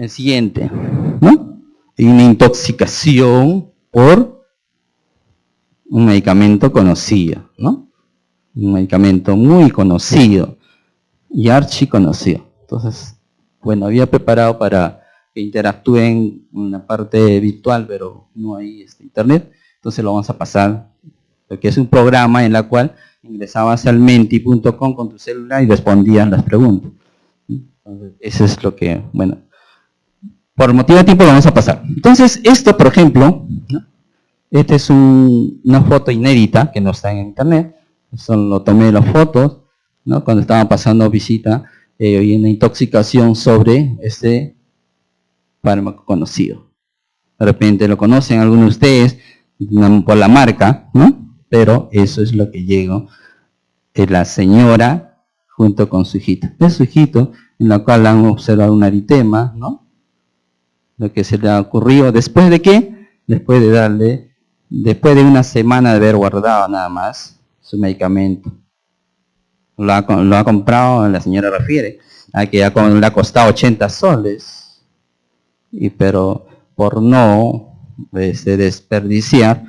El siguiente, ¿no? Hay una intoxicación por un medicamento conocido, ¿no? Un medicamento muy conocido y archiconocido. Entonces, bueno, había preparado para que interactúen en la parte virtual, pero no hay internet. Entonces lo vamos a pasar, porque es un programa en la cual ingresabas al menti.com con tu celular y respondías las preguntas. Entonces, eso es lo que, bueno, por motivo de tiempo lo vamos a pasar. Entonces, esto, por ejemplo, ¿no? Esta es una foto inédita que no está en internet. Lo tomé de las fotos, ¿no? Cuando estaban pasando visita y una intoxicación sobre este fármaco conocido. De repente lo conocen algunos de ustedes por la marca, ¿no? Pero eso es lo que llegó la señora junto con su hijita. Es su hijito, en la cual han observado un eritema, ¿no? Lo que se le ha ocurrido, ¿después de qué? Después de una semana de haber guardado nada más su medicamento. Lo ha comprado, la señora refiere, a que le ha costado 80 soles. Pero por no desperdiciar,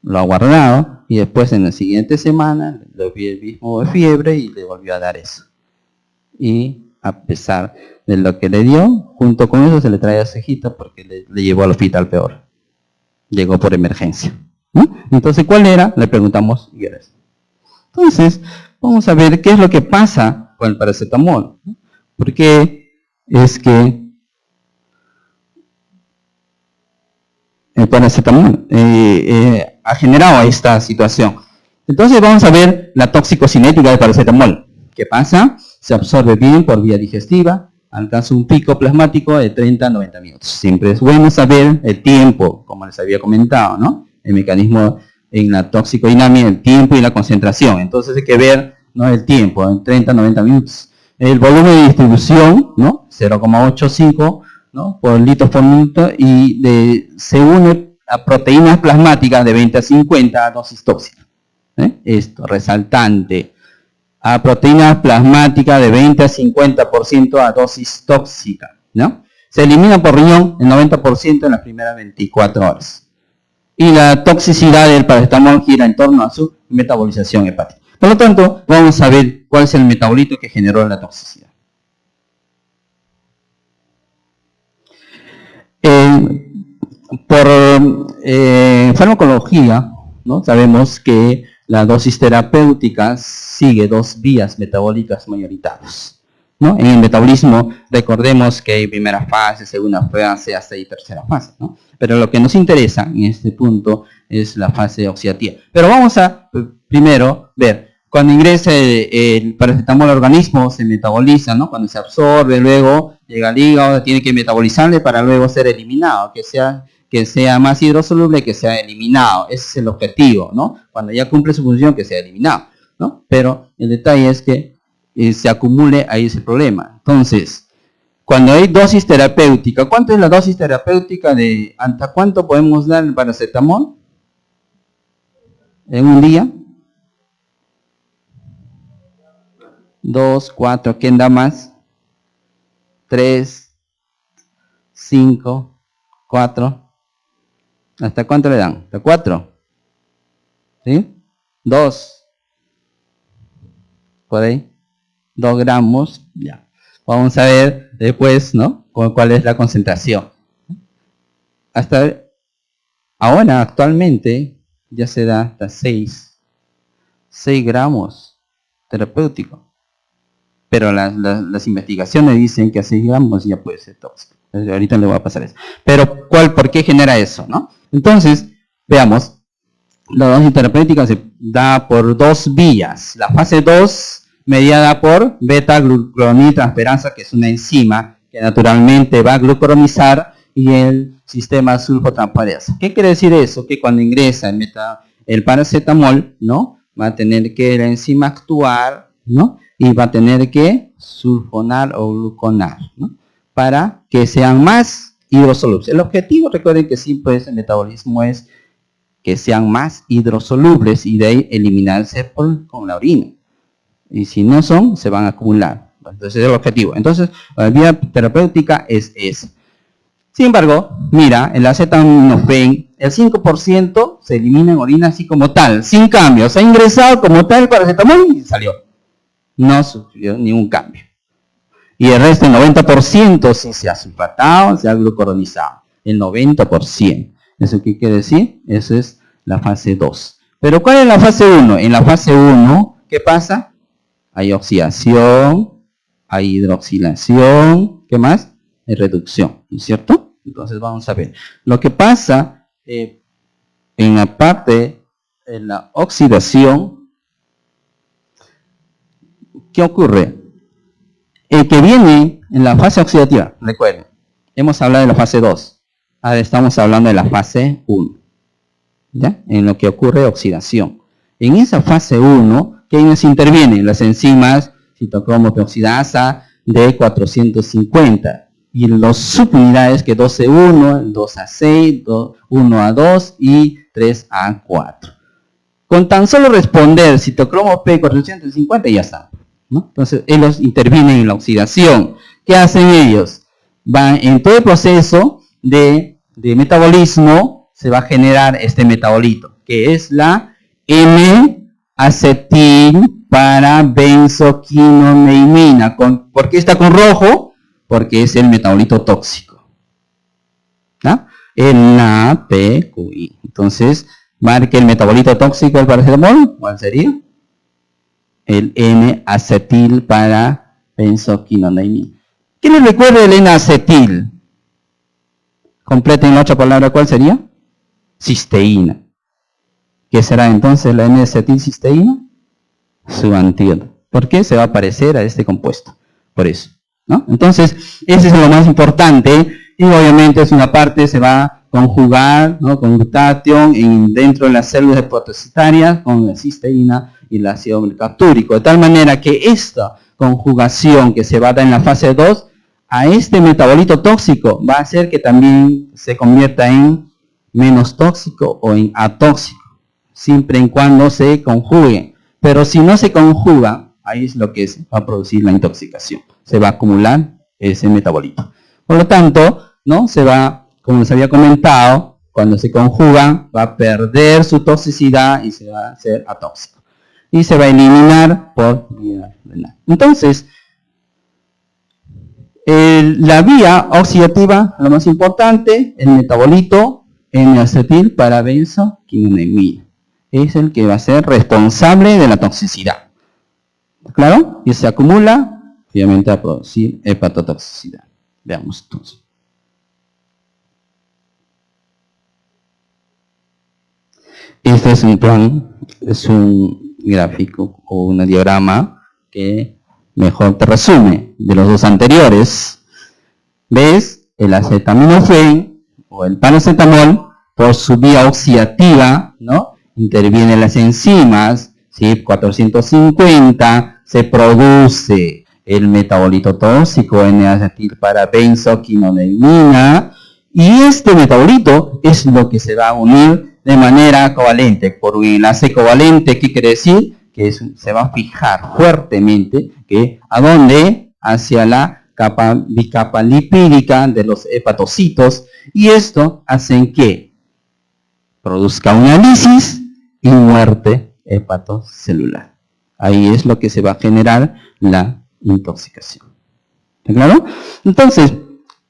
lo ha guardado y después en la siguiente semana le vio el mismo de fiebre y le volvió a dar eso. Y a pesar de lo que le dio, junto con eso se le trae a su hijita porque le llevó al hospital peor. Llegó por emergencia. Entonces, ¿cuál era? Le preguntamos. Entonces, vamos a ver qué es lo que pasa con el paracetamol. Porque es que el paracetamol ha generado esta situación. Entonces vamos a ver la toxicocinética del paracetamol. ¿Qué pasa? Se absorbe bien por vía digestiva, alcanza un pico plasmático de 30 a 90 minutos. Siempre es bueno saber el tiempo, como les había comentado, ¿no? El mecanismo en la toxicodinamia, el tiempo y la concentración. Entonces hay que ver, ¿no?, el tiempo, en 30 a 90 minutos. El volumen de distribución, ¿no?, 0,85, ¿no?, por litros por minuto, y se une a proteínas plasmáticas de 20 a 50 a dosis tóxica. Esto, resaltante, a proteínas plasmáticas de 20 a 50% a dosis tóxica, ¿no? Se elimina por riñón el 90% en las primeras 24 horas. Y la toxicidad del paracetamol gira en torno a su metabolización hepática. Por lo tanto, vamos a ver cuál es el metabolito que generó la toxicidad. Por farmacología, ¿no?, sabemos que la dosis terapéutica sigue dos vías metabólicas mayoritarias, ¿no? En el metabolismo, recordemos que hay primera fase, segunda fase, hasta ahí tercera fase, ¿no? Pero lo que nos interesa en este punto es la fase oxidativa. Pero vamos a primero ver, cuando ingresa el paracetamol al organismo, se metaboliza, ¿no? Cuando se absorbe, luego llega al hígado, tiene que metabolizarle para luego ser eliminado, que sea más hidrosoluble, que sea eliminado. Ese es el objetivo, ¿no? Cuando ya cumple su función, que sea eliminado, ¿no? Pero el detalle es que se acumule, ahí ese problema. Entonces, cuando hay dosis terapéutica, ¿cuánto es la dosis terapéutica hasta cuánto podemos dar el paracetamol en un día? 2, 4, ¿quién da más? 3, 5, 4. ¿Hasta cuánto le dan? ¿Hasta 4? ¿Sí? 2. Por ahí. 2 gramos. Ya. Vamos a ver después, ¿no?, cuál es la concentración. Hasta ahora, actualmente, ya se da hasta 6 gramos terapéutico. Pero las investigaciones dicen que a 6 gramos ya puede ser tóxico. Ahorita le voy a pasar eso. Pero, ¿por qué genera eso, no? Entonces, veamos. La dosis terapéutica se da por dos vías. La fase 2, mediada por beta-glucuronidrotransferasa, que es una enzima que naturalmente va a glucuronizar y el sistema sulfotransferasa. ¿Qué quiere decir eso? Que cuando ingresa el paracetamol, ¿no?, va a tener que la enzima actuar, ¿no?, y va a tener que sulfonar o gluconar, ¿no?, para que sean más hidrosolubles. El objetivo, recuerden que siempre el metabolismo es que sean más hidrosolubles y de ahí eliminarse con la orina. Y si no son, se van a acumular. Entonces es el objetivo. Entonces, la vía terapéutica es esa. Sin embargo, mira, el acetaminofén, el 5% se elimina en orina así como tal, sin cambio. Se ha ingresado como tal el paracetamol y salió. No sufrió ningún cambio. Y el resto, el 90%, sí se ha sulfatado, se ha glucuronizado. El 90%. ¿Eso qué quiere decir? Eso es la fase 2. Pero ¿cuál es la fase 1? En la fase 1, ¿qué pasa? Hay oxidación, hay hidroxilación, ¿qué más? Hay reducción, ¿no es cierto? Entonces vamos a ver. Lo que pasa en la parte, en la oxidación, ¿qué ocurre? El que viene en la fase oxidativa, recuerden, hemos hablado de la fase 2, ahora estamos hablando de la fase 1, ¿ya? En lo que ocurre oxidación. En esa fase 1, ¿quiénes intervienen? Las enzimas citocromopeoxidasa de 450 y los subunidades que 12A1, 2A6, 1A2 y 3A4. Con tan solo responder citocromo P450 ya está, ¿no? Entonces ellos intervienen en la oxidación. ¿Qué hacen ellos? Van en todo el proceso de metabolismo, se va a generar este metabolito, que es la N-acetil para benzoquinoneimina. ¿Por qué está con rojo? Porque es el metabolito tóxico, ¿no? El NAPQI. Entonces, marque el metabolito tóxico del paracetamol. ¿Cuál sería? El N-acetil para benzoquinoneimina. ¿Quién les recuerda el N-acetil? Completen la otra palabra, ¿cuál sería? Cisteína. ¿Qué será entonces la N-acetilcisteína? Su antídoto. ¿Por qué? Se va a parecer a este compuesto. Por eso, ¿no? Entonces, ese es lo más importante. Y obviamente es una parte, se va a conjugar, ¿no? Con glutatión dentro de las células hepatocitarias con la cisteína y el ácido glicaptúrico. De tal manera que esta conjugación que se va a dar en la fase 2 a este metabolito tóxico va a hacer que también se convierta en menos tóxico o en atóxico, siempre y cuando se conjugue. Pero si no se conjuga, ahí es lo que va a producir la intoxicación. Se va a acumular ese metabolito. Por lo tanto, ¿no? Se va, como les había comentado, cuando se conjuga, va a perder su toxicidad y se va a hacer atóxico. Y se va a eliminar por vía renal. Entonces, la vía oxidativa, lo más importante, el metabolito N-acetil para benzoquinoneimina. Es el que va a ser responsable de la toxicidad. ¿Claro? Y se acumula, obviamente, a producir hepatotoxicidad. Veamos entonces. Este es un plan, es un gráfico o un diagrama que mejor te resume de los dos anteriores. ¿Ves? El acetaminofén o el paracetamol, por su vía oxidativa, ¿no? Intervienen las enzimas, ¿sí? 450, se produce el metabolito tóxico N-acetil para benzoquinoneimina, y este metabolito es lo que se va a unir de manera covalente. Por un enlace covalente, ¿qué quiere decir? Que se va a fijar fuertemente, ¿qué? ¿A dónde? Hacia la bicapa lipídica de los hepatocitos, y esto hace que produzca una lisis y muerte hepatocelular. Ahí es lo que se va a generar la intoxicación. ¿Está claro? Entonces,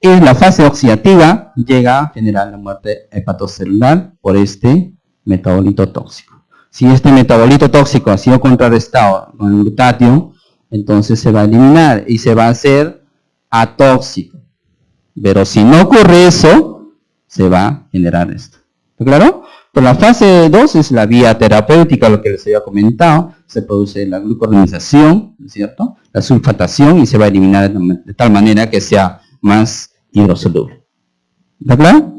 en la fase oxidativa llega a generar la muerte hepatocelular por este metabolito tóxico. Si este metabolito tóxico ha sido contrarrestado con el glutatión, entonces se va a eliminar y se va a hacer atóxico. Pero si no ocurre eso, se va a generar esto. ¿Está claro? Pero la fase 2 es la vía terapéutica, lo que les había comentado. Se produce la glucuronización, ¿no es cierto? La sulfatación, y se va a eliminar de tal manera que sea más hidrosoluble. ¿Está claro?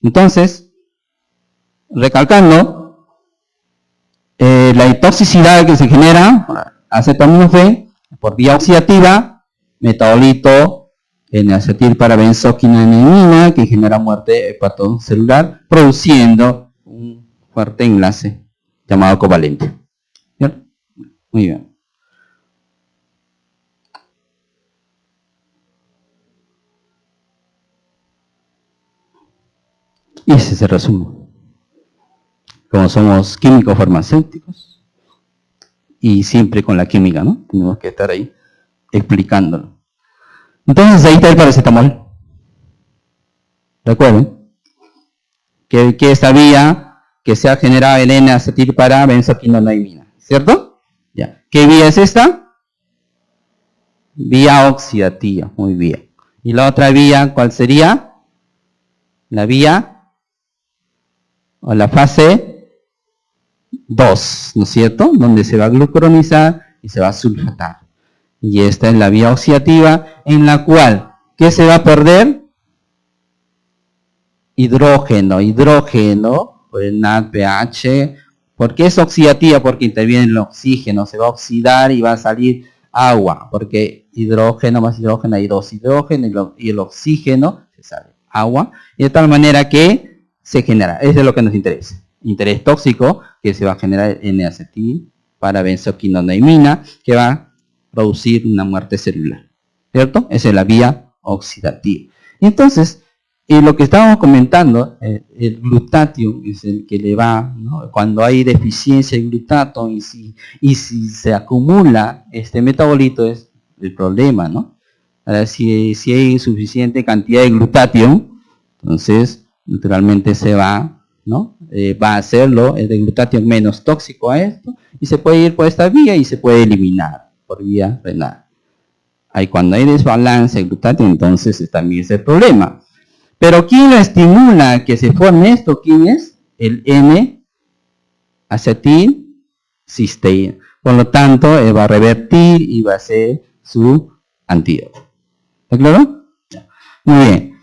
Entonces, recalcando, la toxicidad que se genera, acetaminofén, por vía oxidativa, metabolito N-acetil para benzoquinoneimina, que genera muerte hepatocelular, produciendo un fuerte enlace llamado covalente. ¿Cierto? Muy bien. Y ese es el resumen. Como somos químicos farmacéuticos, y siempre con la química, ¿no? Tenemos que estar ahí explicándolo. Entonces ahí está el paracetamol. ¿Recuerden? Que esta vía que se ha generado el N-acetil para benzoquinonamida, ¿cierto? Ya. ¿Qué vía es esta? Vía oxidativa, muy bien. ¿Y la otra vía cuál sería? La vía o la fase 2, ¿no es cierto? Donde se va a glucuronizar y se va a sulfatar. Y esta es la vía oxidativa en la cual, ¿qué se va a perder? Hidrógeno, por el NADPH. ¿Por qué es oxidativa? Porque interviene el oxígeno, se va a oxidar y va a salir agua, porque hidrógeno más hidrógeno hay dos hidrógenos y el oxígeno se sale agua, y de tal manera que se genera, eso es lo que nos interesa, interés tóxico, que se va a generar N-acetil para benzoquinonamida, que va a producir una muerte celular, ¿cierto? Esa es la vía oxidativa. Y entonces, lo que estábamos comentando, el glutatión es el que le va, ¿no? Cuando hay deficiencia de glutato y si se acumula este metabolito es el problema, ¿no? Ahora, si hay suficiente cantidad de glutatión, entonces naturalmente se va, ¿no? Va a hacerlo el glutatión menos tóxico a esto y se puede ir por esta vía y se puede eliminar por vía renal. Ahí cuando hay desbalance de glutatión, entonces también es el problema. Pero ¿quién lo estimula que se forme esto? ¿Quién es? El N-acetilcisteína. Por lo tanto, va a revertir y va a ser su antídoto. ¿Está claro? Muy bien.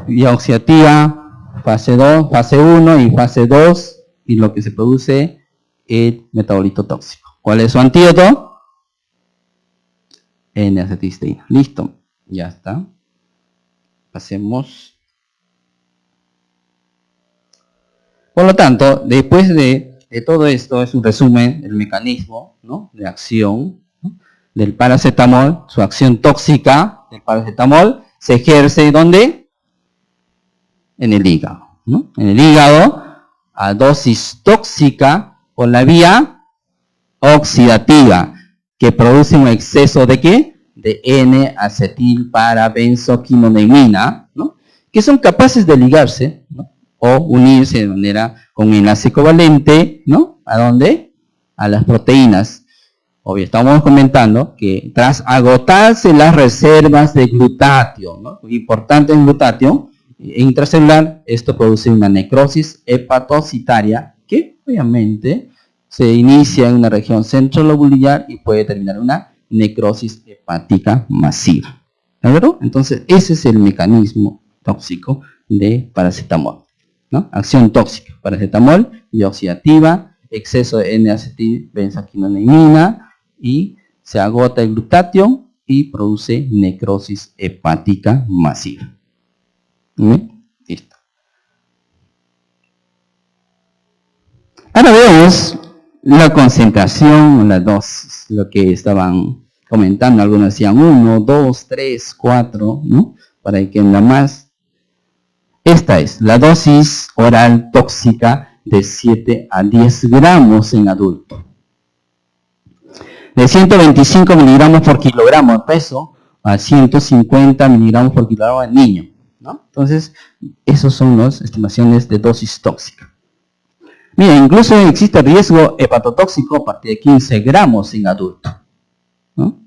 Vía oxidativa, fase 2, fase 1 y fase 2, y lo que se produce el metabolito tóxico. ¿Cuál es su antídoto? N-acetilcisteína. Listo. Ya está. Pasemos. Por lo tanto, después de todo esto, es un resumen del mecanismo, ¿no?, de acción, ¿no?, del paracetamol. Su acción tóxica del paracetamol se ejerce ¿dónde? En el hígado, ¿no? En el hígado, a dosis tóxica por la vía oxidativa, que produce un exceso ¿de qué? De N-acetil para benzoquinonamida, ¿no?, que son capaces de ligarse, ¿no?, o unirse de manera con un enlace covalente, ¿no? ¿A dónde? A las proteínas. Obvio, estamos comentando que tras agotarse las reservas de glutatión, ¿no?, importante el glutatión intracelular, esto produce una necrosis hepatocitaria que obviamente se inicia en una región centrolobular y puede terminar en una necrosis hepática masiva. ¿De acuerdo? Entonces, ese es el mecanismo tóxico de paracetamol, ¿no? Acción tóxica, paracetamol, vía oxidativa, exceso de N-acetilbenzoquinonamida y se agota el glutatión y produce necrosis hepática masiva. Listo. Ahora veamos la concentración, la dosis, lo que estaban comentando, algunos decían 1, 2, 3, 4, ¿no? Para que entienda más. Esta es la dosis oral tóxica de 7 a 10 gramos en adulto. De 125 miligramos por kilogramo de peso a 150 miligramos por kilogramo en niño, ¿no? Entonces, esas son las estimaciones de dosis tóxica. Mira, incluso existe riesgo hepatotóxico a partir de 15 gramos en adulto, ¿no?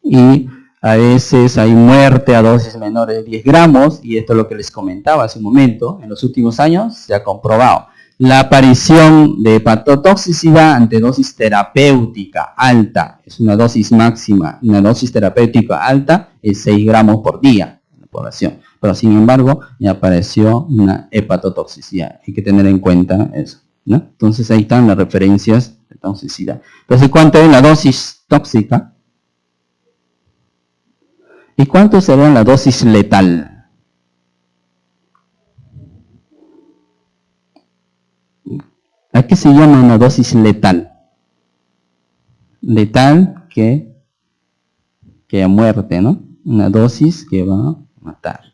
Y a veces hay muerte a dosis menores de 10 gramos, y esto es lo que les comentaba hace un momento. En los últimos años se ha comprobado la aparición de hepatotoxicidad ante dosis terapéutica alta. Es una dosis máxima. Una dosis terapéutica alta es 6 gramos por día en la población. Pero sin embargo, ya apareció una hepatotoxicidad. Hay que tener en cuenta eso, ¿no? Entonces ahí están las referencias de toxicidad. Entonces, ¿cuánto es la dosis tóxica? ¿Y cuánto sería la dosis letal? ¿A qué se llama una dosis letal? Letal que a muerte, ¿no? Una dosis que va a matar.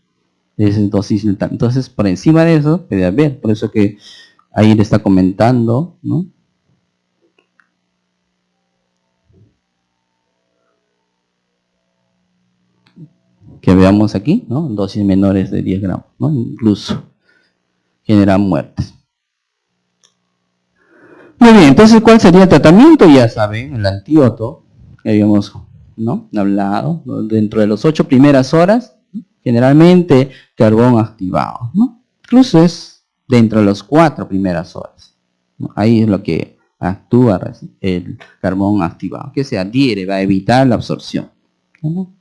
Es dosis letal. Entonces, por encima de eso, puede haber. Por eso que ahí le está comentando, ¿no? Que veamos aquí, ¿no? Dosis menores de 10 gramos, ¿no? Incluso generan muertes. Muy bien, entonces, ¿cuál sería el tratamiento? Ya saben, el antídoto, que habíamos, ¿no?, hablado, ¿no? Dentro de las 8 primeras horas, ¿no?, generalmente carbón activado, ¿no? Incluso es dentro de las 4 primeras horas, ¿no? Ahí es lo que actúa el carbón activado, que se adhiere, va a evitar la absorción, ¿no?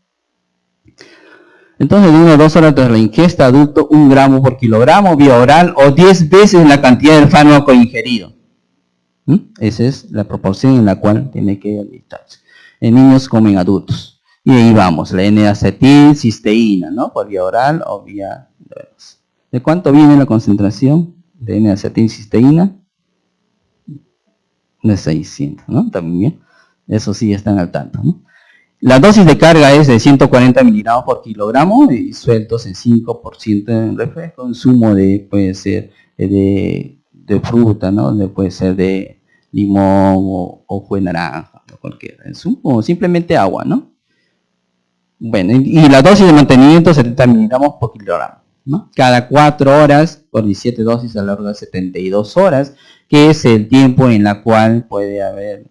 Entonces, de 1 a 2 horas tras la ingesta, adulto, 1 gramo por kilogramo, vía oral, o 10 veces la cantidad del fármaco ingerido. Esa es la proporción en la cual tiene que administrarse. En niños como en adultos. Y ahí vamos, la N-acetilcisteína, ¿no? Por vía oral o vía... ¿De cuánto viene la concentración de N-acetilcisteína? De 600, ¿no? También, eso sí están al tanto, ¿no? La dosis de carga es de 140 miligramos por kilogramo y sueltos en 5% en refresco. Consumo de, puede ser de fruta, ¿no? Puede ser de limón o jugo de naranja, o cualquiera. O simplemente agua, ¿no? Bueno, y la dosis de mantenimiento 70 miligramos por kilogramo, ¿no? Cada 4 horas por 17 dosis a lo largo de 72 horas, que es el tiempo en la cual puede haber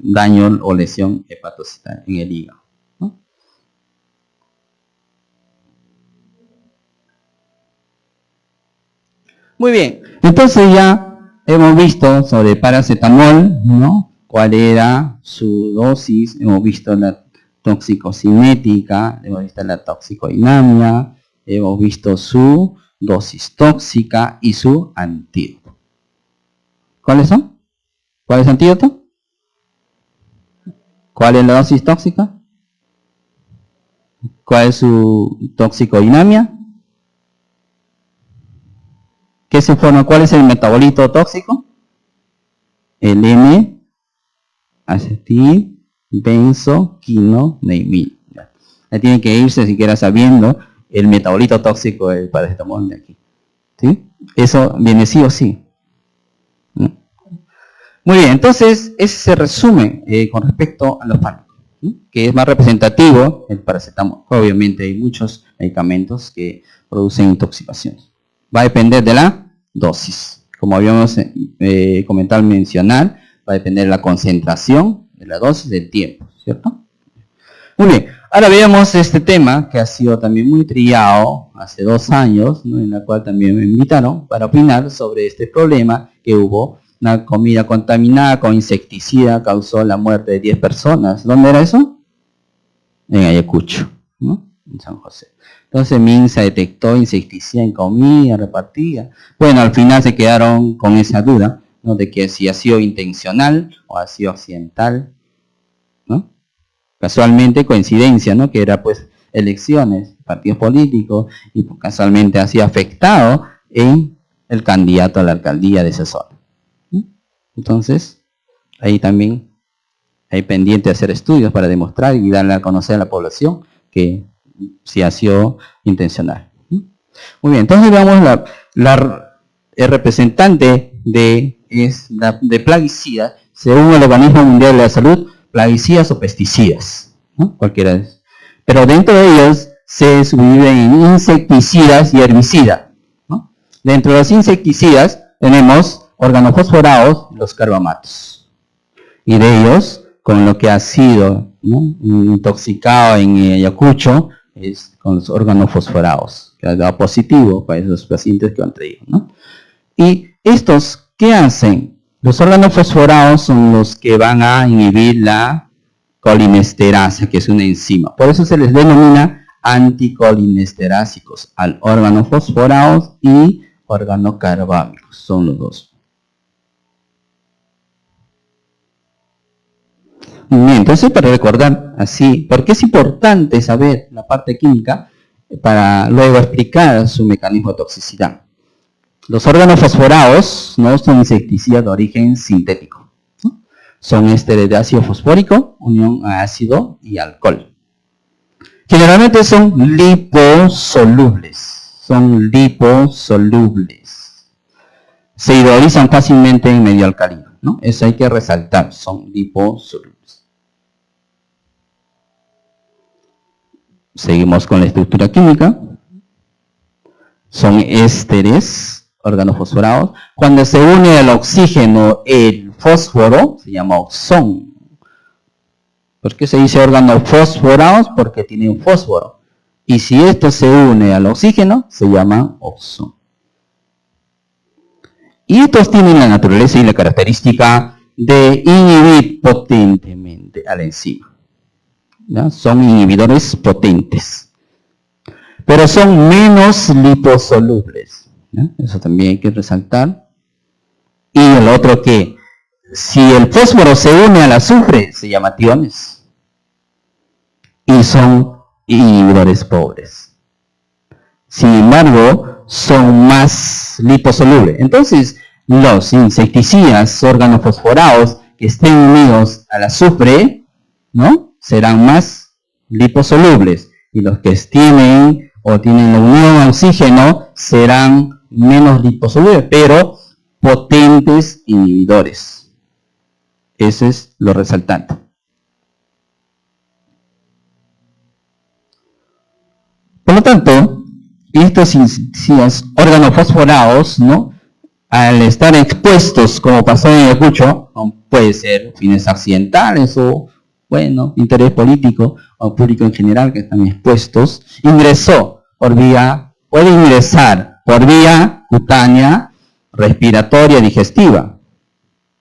daño o lesión hepatocita en el hígado, ¿no? Muy bien, entonces ya hemos visto sobre paracetamol, ¿no? Cuál era su dosis, hemos visto la toxicocinética, hemos visto la toxicodinamia, hemos visto su dosis tóxica y su antídoto. ¿Cuáles son? ¿Cuál es el antídoto? ¿Cuál es la dosis tóxica? ¿Cuál es su toxicodinamia? ¿Qué se forma? ¿Cuál es el metabolito tóxico? El N-acetilbenzoquinoneimil. Ahí tienen que irse siquiera sabiendo el metabolito tóxico del paracetamol de aquí. ¿Sí? Eso viene sí o sí. ¿No? Muy bien, entonces ese se resume con respecto a los fármacos, ¿no?, que es más representativo el paracetamol. Obviamente hay muchos medicamentos que producen intoxicaciones. Va a depender de la dosis. Como habíamos comentado al mencionar, va a depender de la concentración, de la dosis, del tiempo, ¿cierto? Muy bien, ahora veamos este tema que ha sido también muy trillado hace 2 años, ¿no?, en la cual también me invitaron para opinar sobre este problema que hubo. Una comida contaminada con insecticida causó la muerte de 10 personas. ¿Dónde era eso? En Ayacucho, ¿no?, en San José. Entonces MINSA detectó insecticida en comida repartida. Bueno, al final se quedaron con esa duda, ¿no?, de que si ha sido intencional o ha sido accidental, ¿no? Casualmente, coincidencia, ¿no?, que era pues elecciones, partidos políticos, y casualmente ha sido afectado en el candidato a la alcaldía de esa zona. Entonces, ahí también hay pendiente de hacer estudios para demostrar y darle a conocer a la población que si ha sido intencional. Muy bien, entonces veamos el representante de plaguicidas, según el Organismo Mundial de la Salud, plaguicidas o pesticidas, ¿no?, cualquiera de ellos. Pero dentro de ellos se subdividen en insecticidas y herbicidas, ¿no? Dentro de los insecticidas tenemos organofosforados, los carbamatos. Y de ellos, con lo que ha sido, ¿no?, intoxicado en Ayacucho, es con los organofosforados, que ha dado positivo para esos pacientes que han traído, ¿no? Y estos, ¿qué hacen? Los organofosforados son los que van a inhibir la colinesterasa, que es una enzima. Por eso se les denomina anticolinesterásicos al organofosforados y organocarbámicos, son los dos. Bien, entonces para recordar así, porque es importante saber la parte química para luego explicar su mecanismo de toxicidad. Los organofosforados no son insecticidas de origen sintético, ¿no? Son ésteres de ácido fosfórico, unión a ácido y alcohol. Generalmente son liposolubles, son liposolubles. Se hidrolizan fácilmente en medio alcalino, ¿no? Eso hay que resaltar, son liposolubles. Seguimos con la estructura química. Son ésteres, organofosforados. Cuando se une al oxígeno el fósforo, se llama oxón. ¿Por qué se dice organofosforados? Porque tienen fósforo. Y si esto se une al oxígeno, se llama oxón. Y estos tienen la naturaleza y la característica de inhibir potentemente a la enzima. ¿Ya? Son inhibidores potentes. Pero son menos liposolubles. ¿Ya? Eso también hay que resaltar. Y el otro que, si el fósforo se une al azufre, se llama tiones. Y son inhibidores pobres. Sin embargo, son más liposolubles. Entonces, los insecticidas organofosforados que estén unidos al azufre, ¿no?, serán más liposolubles. Y los que tienen la unión al oxígeno serán menos liposolubles, pero potentes inhibidores. Ese es lo resaltante. Por lo tanto, estos insecticidas organofosforados, ¿no?, al estar expuestos, como pasó en Ayacucho, puede ser fines accidentales o, bueno, interés político o público en general que están expuestos, puede ingresar por vía cutánea, respiratoria, digestiva.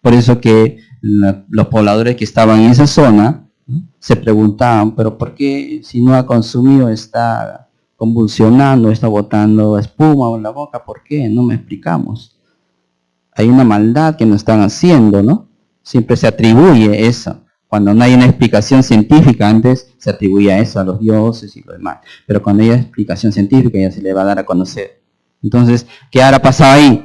Por eso que los pobladores que estaban en esa zona, ¿no?, se preguntaban, pero ¿por qué si no ha consumido está convulsionando, está botando espuma en la boca? ¿Por qué? No me explicamos. Hay una maldad que nos están haciendo, ¿no? Siempre se atribuye eso. Cuando no hay una explicación científica, antes se atribuía eso a los dioses y lo demás. Pero cuando hay explicación científica ya se le va a dar a conocer. Entonces, ¿qué habrá pasado ahí?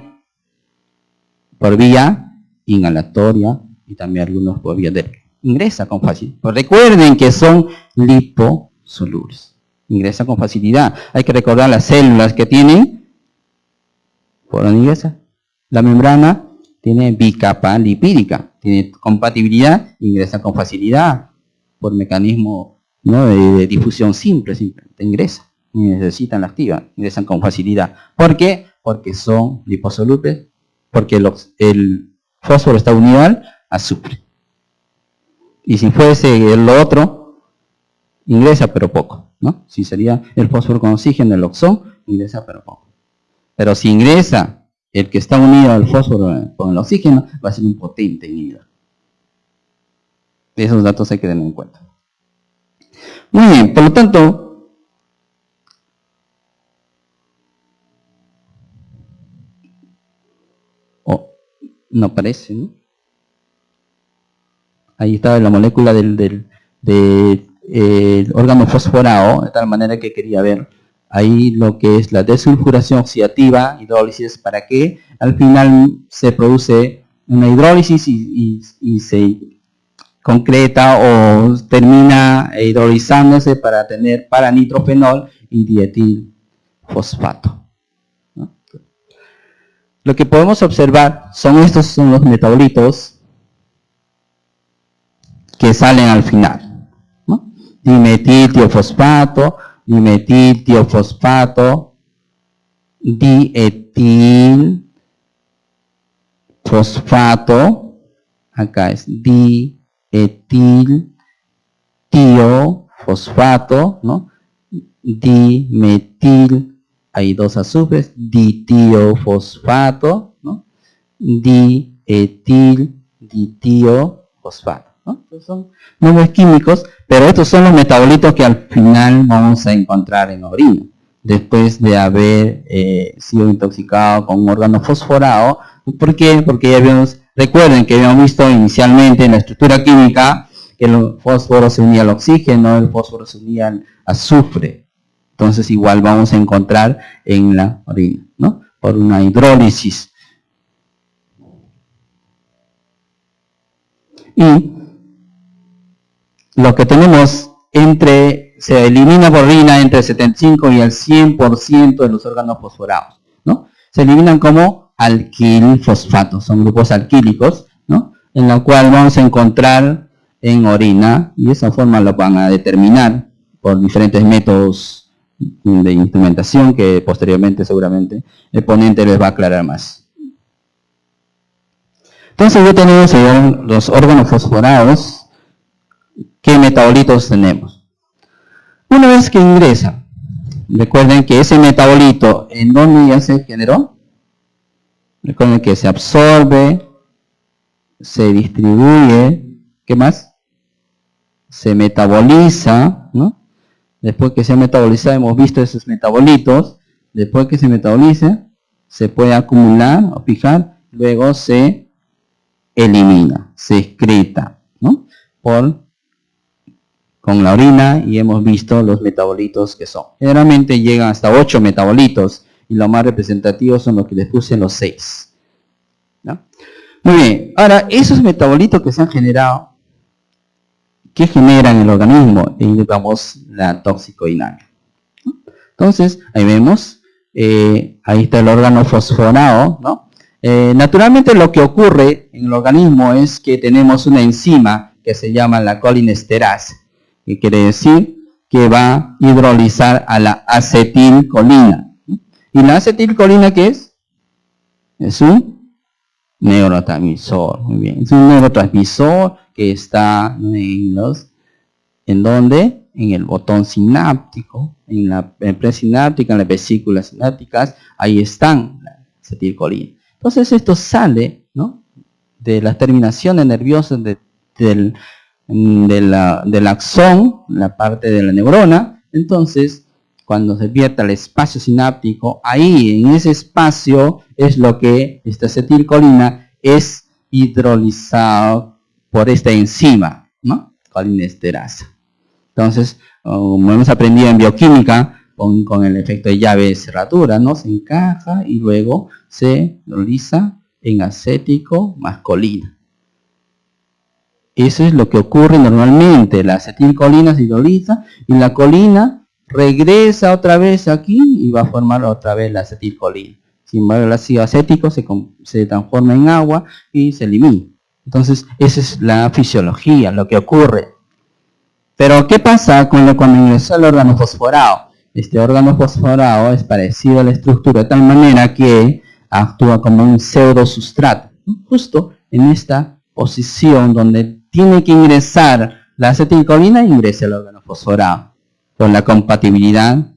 Por vía inhalatoria y también algunos por vía de ingresa con facilidad. Pues recuerden que son liposolubles. Ingresa con facilidad. Hay que recordar las células que tienen. ¿Por dónde ingresa? La membrana tiene bicapa lipídica, tiene compatibilidad, ingresa con facilidad por mecanismo, ¿no?, de difusión simple, simplemente ingresa, ni necesitan la activa, ingresan con facilidad. ¿Por qué? Porque son liposolubles, porque el fósforo está unido al azufre. Y si fuese lo otro, ingresa pero poco, ¿no? Si sería el fósforo con oxígeno, el oxón, ingresa pero poco. Pero si ingresa el que está unido al fósforo con el oxígeno, va a ser un potente inhibidor. Esos datos hay que tener en cuenta. Muy bien, por lo tanto, no aparece, ¿no? Ahí está la molécula del órgano fosforado, de tal manera que quería ver ahí lo que es la desulfuración oxidativa, hidrólisis, para que al final se produce una hidrólisis y se concreta o termina hidrolizándose para tener paranitrophenol y dietilfosfato, ¿no? Lo que podemos observar son los metabolitos que salen al final, ¿no? Dimetiltiofosfato, dimetiltiofosfato, dietilfosfato, acá es dietiltiofosfato, ¿no? Dimetil, hay dos azufres, ditiofosfato, ¿no? Ditiofosfato, ¿no? Estos son nombres químicos, pero estos son los metabolitos que al final vamos a encontrar en la orina, después de haber sido intoxicado con un órgano fosforado. ¿Por qué? Porque recuerden que habíamos visto inicialmente en la estructura química que el fósforo se unía al oxígeno, el fósforo se unía al azufre. Entonces igual vamos a encontrar en la orina, ¿no?, por una hidrólisis. Y lo que tenemos entre se elimina por orina entre el 75 y el 100% de los órganos fosforados, ¿no? Se eliminan como alquilfosfatos, son grupos alquílicos, ¿no? En la cual vamos a encontrar en orina, y de esa forma lo van a determinar por diferentes métodos de instrumentación que posteriormente seguramente el ponente les va a aclarar más. Entonces ya tenemos los órganos fosforados. ¿Qué metabolitos tenemos? Una vez que ingresa, recuerden que ese metabolito, ¿en dónde ya se generó? Recuerden que se absorbe, se distribuye, ¿qué más? Se metaboliza, ¿no? Después que se ha metabolizado, hemos visto esos metabolitos. Después que se metabolice, se puede acumular o fijar, luego se elimina, se excreta, ¿no? Con la orina, y hemos visto los metabolitos que son. Generalmente llegan hasta 8 metabolitos, y los más representativos son los que les puse los 6. ¿No? Muy bien, ahora esos metabolitos que se han generado, ¿qué generan en el organismo? Y vamos la toxicoinamia. ¿No? Entonces, ahí vemos, ahí está el órgano fosforado, ¿no? Naturalmente lo que ocurre en el organismo es que tenemos una enzima que se llama la colinesterasa, que quiere decir que va a hidrolizar a la acetilcolina. ¿Y la acetilcolina qué es? Es un neurotransmisor. Muy bien, es un neurotransmisor que está ¿en dónde? En el botón sináptico, en la presináptica, en las vesículas sinápticas, ahí están la acetilcolina. Entonces esto sale, ¿no?, de las terminaciones nerviosas del axón, la parte de la neurona. Entonces, cuando se vierte al espacio sináptico, ahí en ese espacio es lo que esta acetilcolina es hidrolizado por esta enzima, ¿no?, colinesterasa. Entonces, como hemos aprendido en bioquímica, con el efecto de llave de cerradura, ¿no?, se encaja y luego se hidroliza en acético más colina. Eso es lo que ocurre normalmente. La acetilcolina se hidroliza y la colina regresa otra vez aquí y va a formar otra vez la acetilcolina. Sin embargo, el ácido acético se transforma en agua y se elimina. Entonces, esa es la fisiología, lo que ocurre. Pero, ¿qué pasa cuando ingresa el órgano fosforado? Este órgano fosforado es parecido a la estructura de tal manera que actúa como un pseudosustrato. Justo en esta posición donde tiene que ingresar la acetilcolina, ingresa el órgano fosforado por la compatibilidad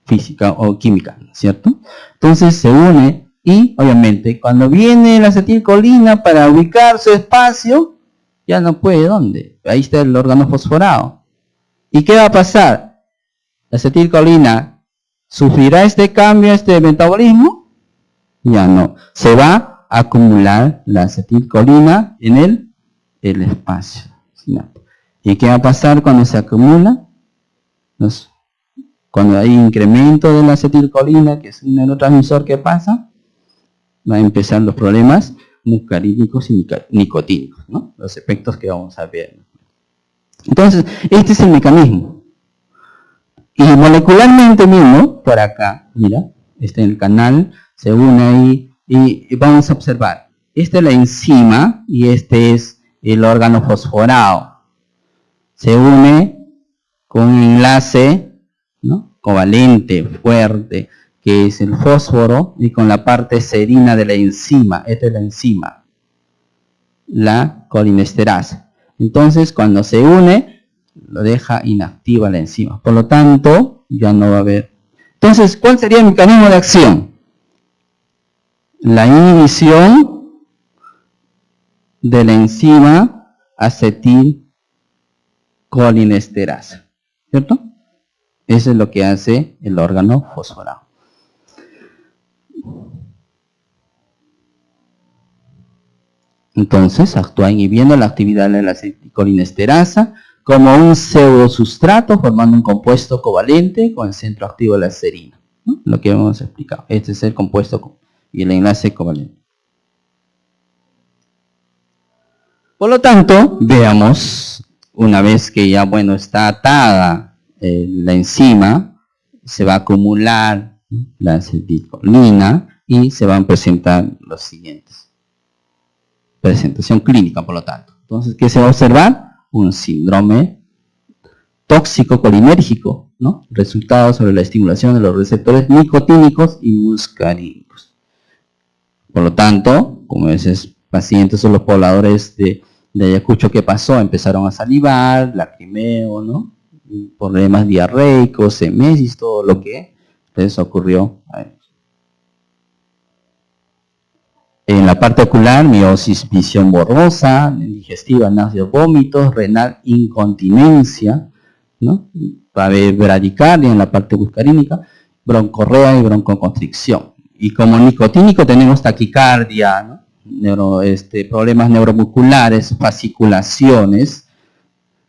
física o química, ¿cierto? Entonces se une y obviamente cuando viene la acetilcolina para ubicar su espacio, ya no puede. ¿Dónde? Ahí está el órgano fosforado. ¿Y qué va a pasar? ¿La acetilcolina sufrirá este cambio, este metabolismo? Ya no. Se va a acumular la acetilcolina en el espacio. ¿Y qué va a pasar cuando se acumula? Cuando hay incremento de la acetilcolina, que es un neurotransmisor, ¿qué pasa? Va a empezar los problemas muscarínicos y nicotínicos, ¿no? Los efectos que vamos a ver. Entonces, este es el mecanismo. Y molecularmente mismo, por acá, mira, este en el canal, se une ahí y vamos a observar. Esta es la enzima y este es el órgano fosforado. Se une con un enlace, ¿no?, covalente, fuerte, que es el fósforo, y con la parte serina de la enzima. Esta es la enzima, la colinesterasa. Entonces, cuando se une, lo deja inactiva la enzima. Por lo tanto, ya no va a haber. Entonces, ¿cuál sería el mecanismo de acción? La inhibición de la enzima acetilcolinesterasa, ¿cierto? Eso es lo que hace el órgano fosforado. Entonces, actúa inhibiendo la actividad de la acetilcolinesterasa como un pseudosustrato, formando un compuesto covalente con el centro activo de la serina, ¿no? Lo que hemos explicado. Este es el compuesto y el enlace covalente. Por lo tanto, veamos, una vez que ya, bueno, está atada la enzima, se va a acumular la acetilcolina y se van a presentar los siguientes. Presentación clínica, por lo tanto. Entonces, ¿qué se va a observar? Un síndrome tóxico colinérgico, ¿no? Resultado sobre la estimulación de los receptores nicotínicos y muscarínicos. Por lo tanto, como esos pacientes o los pobladores de Ayacucho, ¿qué pasó? Empezaron a salivar, lacrimeo, ¿no? Problemas diarreicos, emesis, todo lo que les ocurrió a ellos. En la parte ocular, miosis, visión borrosa, digestiva, náuseas, vómitos, renal, incontinencia, ¿no? Va a haber bradicardia en la parte muscarínica, broncorrea y broncoconstricción. Y como nicotínico tenemos taquicardia, ¿no? Problemas neuromusculares, fasciculaciones,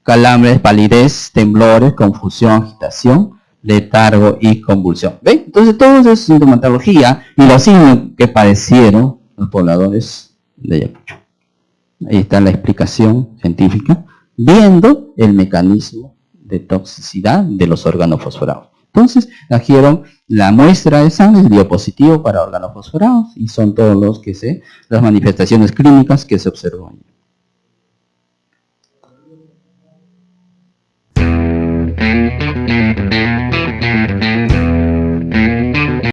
calambres, palidez, temblores, confusión, agitación, letargo y convulsión. ¿Ven? Entonces todo eso es sintomatología y los signos que padecieron los pobladores de Ayacucho. Ahí está la explicación científica, viendo el mecanismo de toxicidad de los órganos fosforados. Entonces, trajeron la muestra de sangre, dio positivo para órganos fosforados, y son todos las manifestaciones clínicas que se observan.